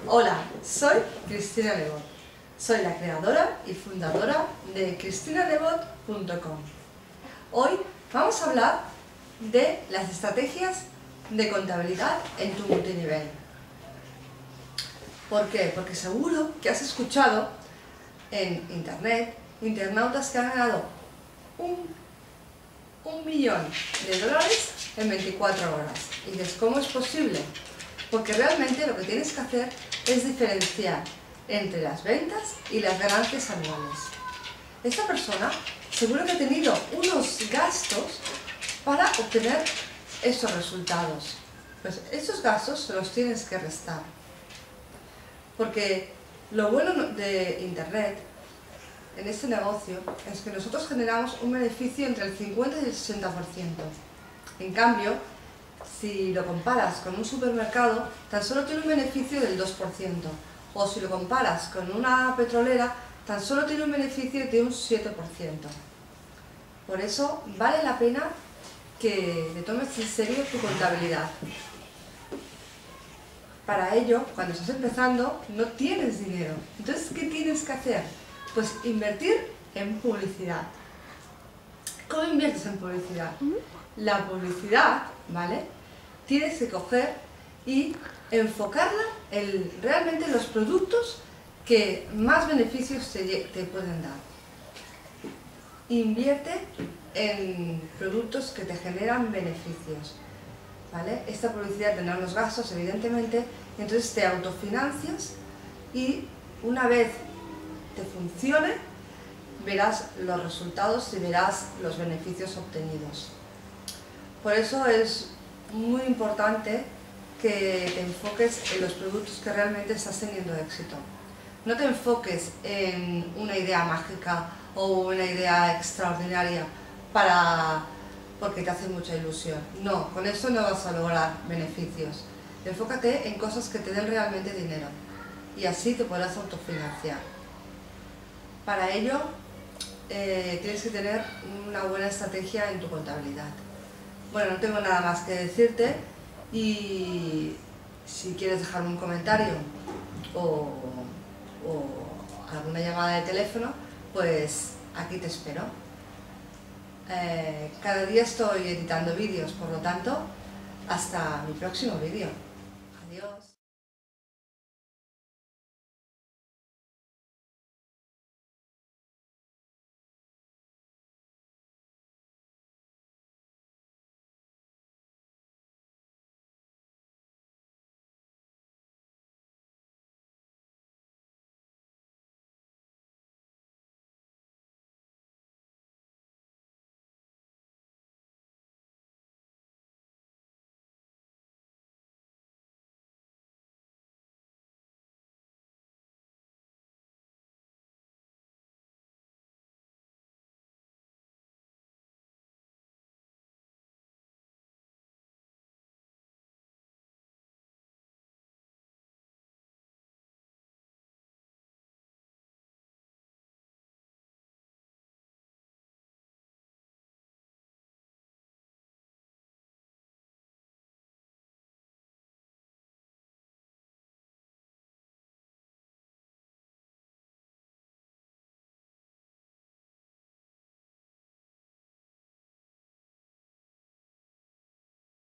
Hola, soy Cristina Lebot. Soy la creadora y fundadora de cristinalebot.com. Hoy vamos a hablar de las estrategias de contabilidad en tu multinivel. ¿Por qué? Porque seguro que has escuchado en internet internautas que han ganado un millón de dólares en 24 horas. Y dices, ¿cómo es posible? Porque realmente lo que tienes que hacer es diferenciar entre las ventas y las ganancias anuales. Esta persona seguro que ha tenido unos gastos para obtener esos resultados. Pues esos gastos se los tienes que restar. Porque lo bueno de Internet en este negocio es que nosotros generamos un beneficio entre el 50 y el 60%. En cambio, si lo comparas con un supermercado, tan solo tiene un beneficio del 2%. O si lo comparas con una petrolera, tan solo tiene un beneficio de un 7%. Por eso vale la pena que te tomes en serio tu contabilidad. Para ello, cuando estás empezando, no tienes dinero. Entonces, ¿qué tienes que hacer? Pues invertir en publicidad. ¿Cómo inviertes en publicidad? La publicidad, ¿vale? Tienes que coger y enfocarla en realmente los productos que más beneficios te pueden dar. Invierte en productos que te generan beneficios, ¿vale? Esta publicidad tendrá unos gastos, evidentemente, entonces te autofinancias y una vez te funcione, verás los resultados y verás los beneficios obtenidos. Por eso es muy importante que te enfoques en los productos que realmente estás teniendo éxito. No te enfoques en una idea mágica o una idea extraordinaria porque te hace mucha ilusión. No, con eso no vas a lograr beneficios. Enfócate en cosas que te den realmente dinero y así te podrás autofinanciar. Para ello, tienes que tener una buena estrategia en tu contabilidad. Bueno, no tengo nada más que decirte y si quieres dejarme un comentario o alguna llamada de teléfono, pues aquí te espero. Cada día estoy editando vídeos, por lo tanto, hasta mi próximo vídeo. Adiós.